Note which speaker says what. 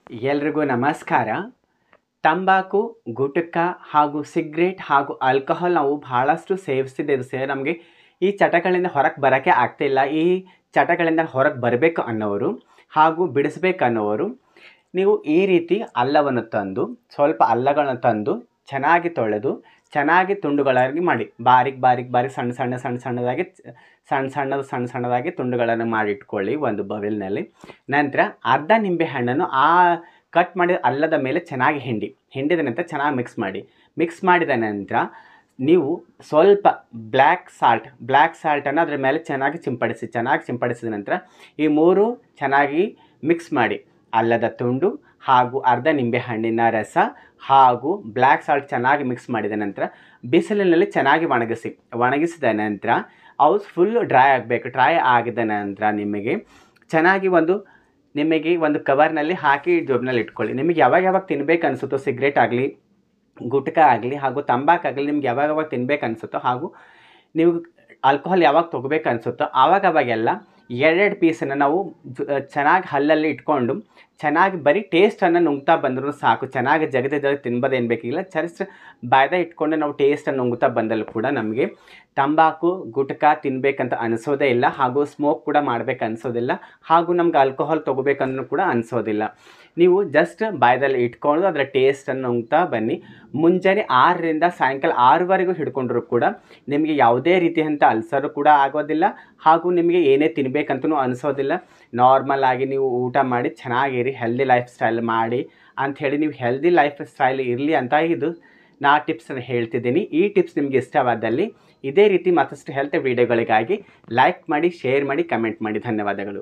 Speaker 1: ಎಲ್ರಿಗೂ ನಮಸ್ಕಾರ. ತಂಬಾಕು, ಗುಟ್ಕಾ ಹಾಗೂ ಸಿಗರೇಟ್ ಹಾಗೂ ಆಲ್ಕೋಹಾಲ್ ನಾವು ಬಹಳಷ್ಟು ಸೇವಿಸ್ತಿದ್ದೇವೆ. ನಮಗೆ ಈ ಚಟಗಳಿಂದ ಹೊರಗೆ ಬರೋಕ್ಕೆ ಆಗ್ತಿಲ್ಲ. ಈ ಚಟಗಳಿಂದ ಹೊರಗೆ ಬರಬೇಕು ಅನ್ನೋರು ಹಾಗೂ ಬಿಡಿಸ್ಬೇಕು ಅನ್ನೋರು ನೀವು ಈ ರೀತಿ ಅಲ್ಲವನ್ನು ತಂದು ಸ್ವಲ್ಪ ಅಲ್ಲಗಳನ್ನು ತಂದು ಚೆನ್ನಾಗಿ ತೊಳೆದು ಚೆನ್ನಾಗಿ ತುಂಡುಗಳಾಗಿ ಮಾಡಿ ಬಾರೀಕ್ ಸಣ್ಣದಾಗಿ ತುಂಡುಗಳನ್ನು ಮಾಡಿಟ್ಕೊಳ್ಳಿ ಒಂದು ಬೌಲ್ನಲ್ಲಿ. ನಂತರ ಅರ್ಧ ನಿಂಬೆ ಹಣ್ಣನ್ನು ಆ ಕಟ್ ಮಾಡಿದ ಅಲ್ಲದ ಮೇಲೆ ಚೆನ್ನಾಗಿ ಹಿಂಡಿದ ನಂತರ ಚೆನ್ನಾಗಿ ಮಿಕ್ಸ್ ಮಾಡಿದ ನಂತರ ನೀವು ಸ್ವಲ್ಪ ಬ್ಲ್ಯಾಕ್ ಸಾಲ್ಟನ್ನು ಅದರ ಮೇಲೆ ಚೆನ್ನಾಗಿ ಸಿಂಪಡಿಸಿದ ನಂತರ ಈ ಮೂರು ಚೆನ್ನಾಗಿ ಮಿಕ್ಸ್ ಮಾಡಿ. ಅಲ್ಲದ ತುಂಡು ಹಾಗೂ ಅರ್ಧ ನಿಂಬೆ ಹಣ್ಣಿನ ರಸ ಹಾಗೂ ಬ್ಲ್ಯಾಕ್ ಸಾಲ್ಟ್ ಚೆನ್ನಾಗಿ ಮಿಕ್ಸ್ ಮಾಡಿದ ನಂತರ ಬಿಸಿಲಿನಲ್ಲಿ ಚೆನ್ನಾಗಿ ಒಣಗಿಸಿದ ನಂತರ ಅವು ಫುಲ್ ಡ್ರೈ ಆಗಬೇಕು. ಡ್ರೈ ಆಗಿದ ನಂತರ ನಿಮಗೆ ಒಂದು ಕವರ್ನಲ್ಲಿ ಹಾಕಿ ಜೋಬ್ನಲ್ಲಿ ಇಟ್ಕೊಳ್ಳಿ. ನಿಮಗೆ ಯಾವಾಗ ತಿನ್ಬೇಕು ಅನಿಸುತ್ತೋ, ಸಿಗರೇಟ್ ಆಗಲಿ ಗುಟ್ಕಾ ಆಗಲಿ ಹಾಗೂ ತಂಬಾಕಾಗಲಿ ನಿಮ್ಗೆ ಯಾವಾಗ ತಿನ್ಬೇಕು ಅನಿಸುತ್ತೋ ಹಾಗೂ ನೀವು ಆಲ್ಕೋಹಾಲ್ ಯಾವಾಗ ತೊಗೋಬೇಕು ಅನಿಸುತ್ತೋ ಅವಾಗೆಲ್ಲ 2 ಪೀಸನ್ನು ನಾವು ಚೆನ್ನಾಗಿ ಹಲ್ಲಲ್ಲಿ ಇಟ್ಕೊಂಡು ಚೆನ್ನಾಗಿ ಬರೀ ಟೇಸ್ಟನ್ನು ನುಂಗ್ತಾ ಬಂದರೂ ಸಾಕು. ಚೆನ್ನಾಗಿ ಜಗದ ತಿನ್ಬೋದೇನು ಬೇಕಿಲ್ಲ. ಜಸ್ಟ್ ಬಾಯ್ದಾಗ ಇಟ್ಕೊಂಡು ನಾವು ಟೇಸ್ಟನ್ನು ನುಂಗ್ತಾ ಬಂದಲ್ಲೂ ಕೂಡ ನಮಗೆ ತಂಬಾಕು ಗುಟ್ಕಾ ತಿನ್ನಬೇಕಂತ ಅನಿಸೋದೇ ಇಲ್ಲ ಹಾಗೂ ಸ್ಮೋಕ್ ಕೂಡ ಮಾಡಬೇಕು ಅನಿಸೋದಿಲ್ಲ ಹಾಗೂ ನಮ್ಗೆ ಆಲ್ಕೋಹಾಲ್ ತೊಗೋಬೇಕನ್ನೂ ಕೂಡ ಅನಿಸೋದಿಲ್ಲ. ನೀವು ಜಸ್ಟ್ ಬಾಯ್ದಲ್ಲಿ ಇಟ್ಕೊಂಡು ಅದರ ಟೇಸ್ಟನ್ನು ನುಂಗ್ತಾ ಬನ್ನಿ. ಮುಂಜಾನೆ 6ರಿಂದ ಸಾಯಂಕಾಲ 6ವರೆಗೂ ಹಿಡ್ಕೊಂಡ್ರೂ ಕೂಡ ನಿಮಗೆ ಯಾವುದೇ ರೀತಿಯಂಥ ಅಲ್ಸರು ಕೂಡ ಆಗೋದಿಲ್ಲ ಹಾಗೂ ನಿಮಗೆ ಏನೇ ತಿನ್ನಬೇಕಂತೂ ಅನಿಸೋದಿಲ್ಲ. ನಾರ್ಮಲ್ ಆಗಿ ನೀವು ಊಟ ಮಾಡಿ ಚೆನ್ನಾಗಿರಿ, ಹೆಲ್ದಿ ಲೈಫ್ ಸ್ಟೈಲ್ ಮಾಡಿ ಅಂಥೇಳಿ ನೀವು ಹೆಲ್ದಿ ಲೈಫ್ ಸ್ಟೈಲ್ ಇರಲಿ ಅಂತ ಇದು ನಾ ಟಿಪ್ಸನ್ನು ಹೇಳ್ತಿದ್ದೀನಿ. ಈ ಟಿಪ್ಸ್ ನಿಮಗೆ ಇಷ್ಟವಾದಲ್ಲಿ ಇದೇ ರೀತಿ ಮತ್ತಷ್ಟು ಹೆಲ್ತ್ ವೀಡಿಯೋಗಳಿಗಾಗಿ ಲೈಕ್ ಮಾಡಿ, ಶೇರ್ ಮಾಡಿ, ಕಮೆಂಟ್ ಮಾಡಿ. ಧನ್ಯವಾದಗಳು.